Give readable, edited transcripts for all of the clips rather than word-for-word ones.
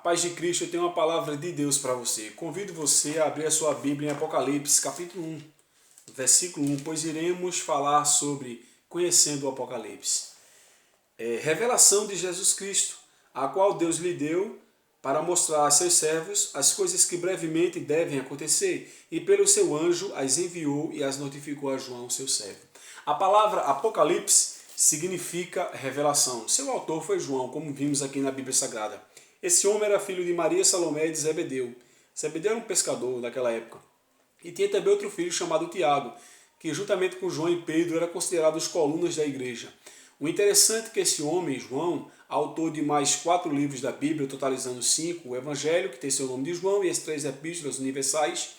Paz de Cristo, eu tenho uma palavra de Deus para você. Convido você a abrir a sua Bíblia em Apocalipse, capítulo 1, versículo 1, pois iremos falar sobre conhecendo o Apocalipse. Revelação de Jesus Cristo, a qual Deus lhe deu para mostrar a seus servos as coisas que brevemente devem acontecer, e pelo seu anjo as enviou e as notificou a João, seu servo. A palavra Apocalipse significa revelação. Seu autor foi João, como vimos aqui na Bíblia Sagrada. Esse homem era filho de Maria, Salomé e de Zebedeu. Zebedeu era um pescador daquela época. E tinha também outro filho chamado Tiago, que juntamente com João e Pedro era considerado os colunas da igreja. O interessante é que esse homem, João, autor de mais 4 livros da Bíblia, totalizando 5, o Evangelho, que tem seu nome de João, e as 3 epístolas universais,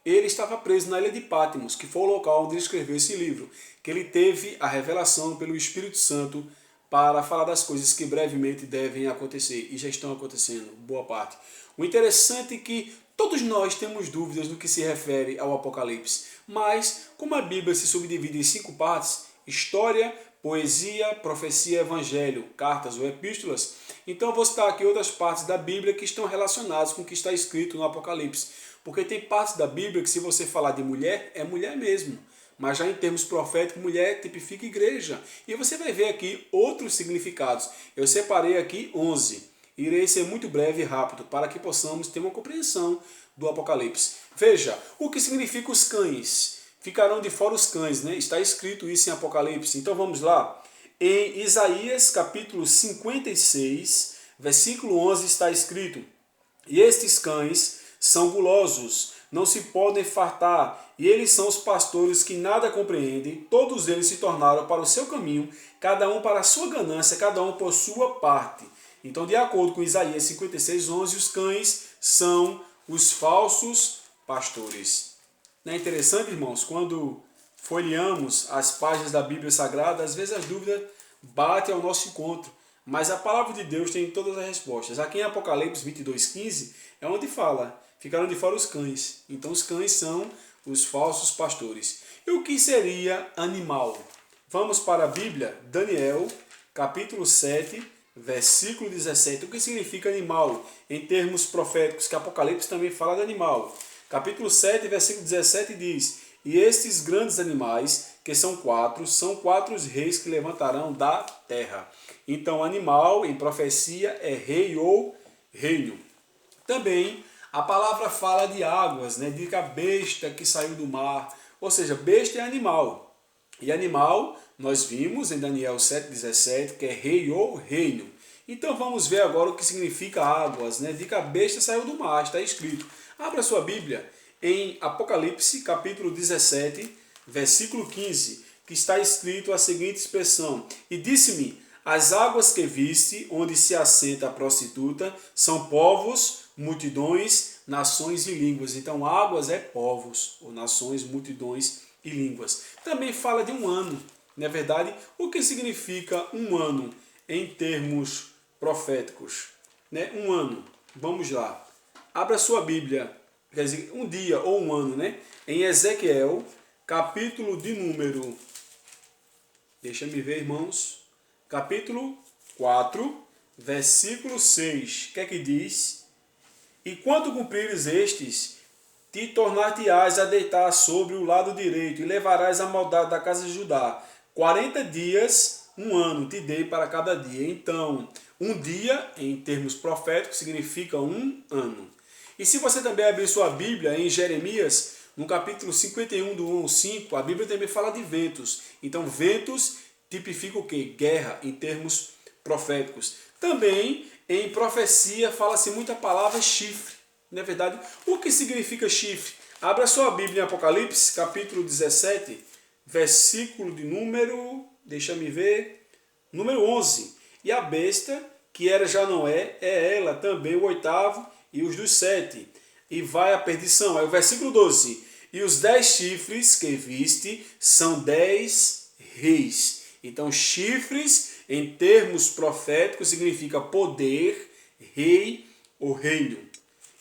ele estava preso na ilha de Patmos, que foi o local onde ele escreveu esse livro, que ele teve a revelação pelo Espírito Santo para falar das coisas que brevemente devem acontecer, e já estão acontecendo, boa parte. O interessante é que todos nós temos dúvidas no que se refere ao Apocalipse, mas como a Bíblia se subdivide em 5 partes, história, poesia, profecia, evangelho, cartas ou epístolas, então eu vou citar aqui outras partes da Bíblia que estão relacionadas com o que está escrito no Apocalipse. Porque tem partes da Bíblia que se você falar de mulher, é mulher mesmo. Mas já em termos proféticos, mulher tipifica igreja. E você vai ver aqui outros significados. Eu separei aqui 11. Irei ser muito breve e rápido para que possamos ter uma compreensão do Apocalipse. Veja, o que significa os cães? Ficarão de fora os cães, né? Está escrito isso em Apocalipse. Então vamos lá. Em Isaías capítulo 56, versículo 11 está escrito: e estes cães são gulosos, não se podem fartar, e eles são os pastores que nada compreendem, todos eles se tornaram para o seu caminho, cada um para a sua ganância, cada um por sua parte. Então, de acordo com Isaías 56, 11, os cães são os falsos pastores. Não é interessante, irmãos, quando folheamos as páginas da Bíblia Sagrada, às vezes as dúvidas batem ao nosso encontro, mas a palavra de Deus tem todas as respostas. Aqui em Apocalipse 22, 15, é onde fala: ficaram de fora os cães. Então os cães são os falsos pastores. E o que seria animal? Vamos para a Bíblia, Daniel, capítulo 7, versículo 17. O que significa animal em termos proféticos? Que Apocalipse também fala de animal. Capítulo 7, versículo 17 diz: e estes grandes animais, que são 4 os reis que levantarão da terra. Então animal em profecia é rei ou reino. Também a palavra fala de águas, né? De que a besta que saiu do mar, ou seja, besta é animal. E animal, nós vimos em Daniel 7,17, que é rei ou reino. Então vamos ver agora o que significa águas, né? De que a besta saiu do mar, está escrito. Abra sua Bíblia em Apocalipse, capítulo 17, versículo 15, que está escrito a seguinte expressão: e disse-me, as águas que viste, onde se assenta a prostituta, são povos, multidões, nações e línguas. Então, águas é povos, ou nações, multidões e línguas. Também fala de um ano. Na verdade, o que significa um ano em termos proféticos? Né? Um ano. Vamos lá. Abra sua Bíblia, quer dizer, um dia ou um ano, né? Em Ezequiel, capítulo de número... Deixa-me ver, irmãos. Capítulo 4, versículo 6. O que é que diz? E quando cumprires estes, te tornar-te-ás a deitar sobre o lado direito, e levarás a maldade da casa de Judá. 40 dias, um ano, te dei para cada dia. Então, um dia, em termos proféticos, significa um ano. E se você também abrir sua Bíblia em Jeremias, no capítulo 51, do 1 ao 5, a Bíblia também fala de ventos. Então, ventos tipifica o quê? Guerra, em termos proféticos. Também, em profecia, fala-se muita palavra chifre. Não é verdade? O que significa chifre? Abra sua Bíblia em Apocalipse, capítulo 17, versículo de número... Deixa-me ver... Número 11. E a besta, que era já não é ela também o 8º e os dos 7. E vai à perdição. Aí o versículo 12. E os 10 chifres que viste são 10 reis. Então, chifres, em termos proféticos, significa poder, rei ou reino.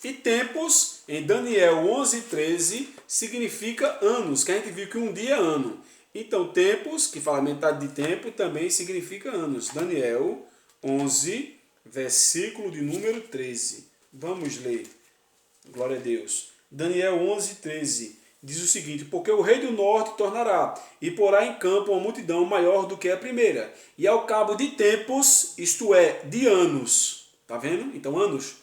E tempos, em Daniel 11:13, significa anos, que a gente viu que um dia é ano. Então, tempos, que fala metade de tempo, também significa anos. Daniel 11, versículo de número 13. Vamos ler. Glória a Deus. Daniel 11, 13. Diz o seguinte: porque o rei do norte tornará e porá em campo uma multidão maior do que a primeira. E ao cabo de tempos, isto é, de anos. Tá vendo? Então, anos.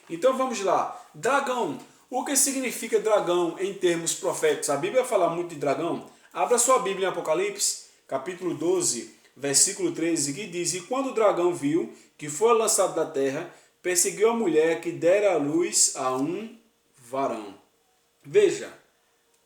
Então vamos lá. Dragão. O que significa dragão em termos proféticos? A Bíblia fala muito de dragão. Abra sua Bíblia em Apocalipse, capítulo 12, versículo 13, que diz: e quando o dragão viu que foi lançado da terra, perseguiu a mulher que dera à luz a um varão. Veja,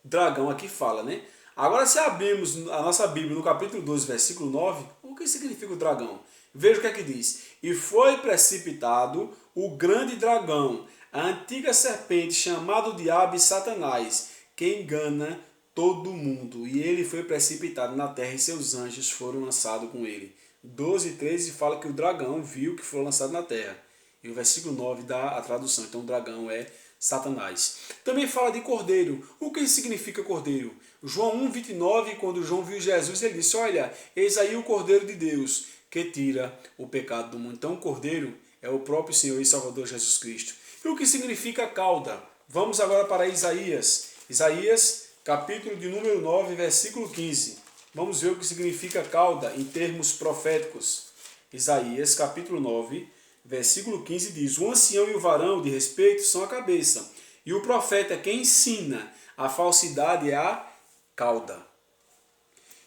dragão aqui fala, né? Agora, se abrirmos a nossa Bíblia no capítulo 12, versículo 9, o que significa o dragão? Veja o que é que diz. E foi precipitado o grande dragão, a antiga serpente, chamado Diabo e Satanás, que engana todo mundo. E ele foi precipitado na terra e seus anjos foram lançados com ele. 12 e 13 fala que o dragão viu que foi lançado na terra. E o versículo 9 dá a tradução. Então o dragão é Satanás. Também fala de cordeiro. O que significa cordeiro? João 1, 29, quando João viu Jesus, ele disse: olha, eis aí o cordeiro de Deus, que tira o pecado do mundo. Então o cordeiro é o próprio Senhor e Salvador Jesus Cristo. E o que significa cauda? Vamos agora para Isaías. Isaías, capítulo de número 9, versículo 15. Vamos ver o que significa cauda em termos proféticos. Isaías, capítulo 9, versículo 15 diz: o ancião e o varão de respeito são a cabeça, e o profeta que ensina a falsidade é a cauda.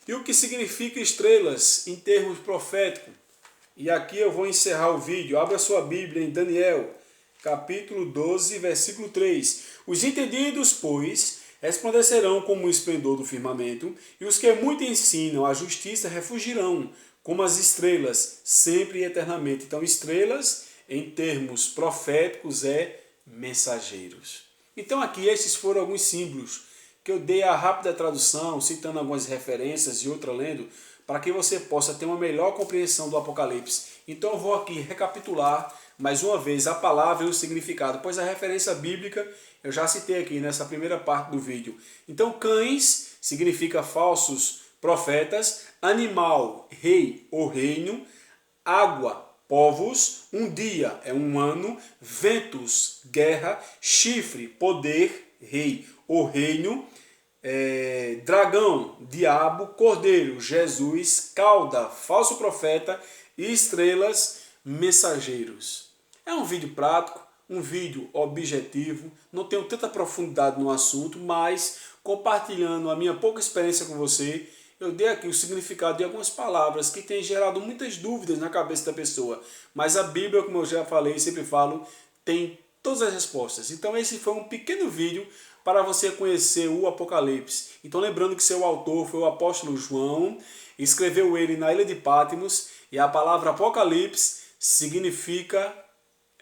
E o que significa estrelas em termos proféticos? E aqui eu vou encerrar o vídeo. Abra sua Bíblia em Daniel, capítulo 12, versículo 3. Os entendidos, pois, resplandecerão como o esplendor do firmamento, e os que muito ensinam a justiça refugirão como as estrelas, sempre e eternamente. Então, estrelas, em termos proféticos, é mensageiros. Então, aqui estes foram alguns símbolos que eu dei a rápida tradução, citando algumas referências e outra lendo, para que você possa ter uma melhor compreensão do Apocalipse. Então, eu vou aqui recapitular mais uma vez a palavra e o significado, pois a referência bíblica eu já citei aqui nessa primeira parte do vídeo. Então, cães significa falsos profetas, animal, rei ou reino, água, povos, um dia é um ano, ventos, guerra, chifre, poder, rei ou reino, dragão, diabo, cordeiro, Jesus, cauda, falso profeta e estrelas, mensageiros. É um vídeo prático, um vídeo objetivo, não tenho tanta profundidade no assunto, mas compartilhando a minha pouca experiência com você, eu dei aqui o significado de algumas palavras que têm gerado muitas dúvidas na cabeça da pessoa. Mas a Bíblia, como eu já falei e sempre falo, tem todas as respostas. Então esse foi um pequeno vídeo para você conhecer o Apocalipse. Então lembrando que seu autor foi o apóstolo João, escreveu ele na ilha de Patmos, e a palavra Apocalipse significa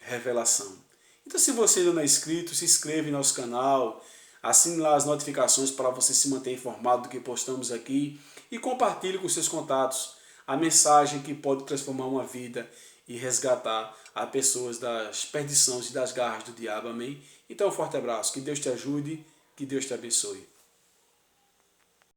revelação. Então se você ainda não é inscrito, se inscreva em nosso canal, assine lá as notificações para você se manter informado do que postamos aqui e compartilhe com seus contatos a mensagem que pode transformar uma vida e resgatar as pessoas das perdições e das garras do diabo. Amém? Então um forte abraço, que Deus te ajude, que Deus te abençoe.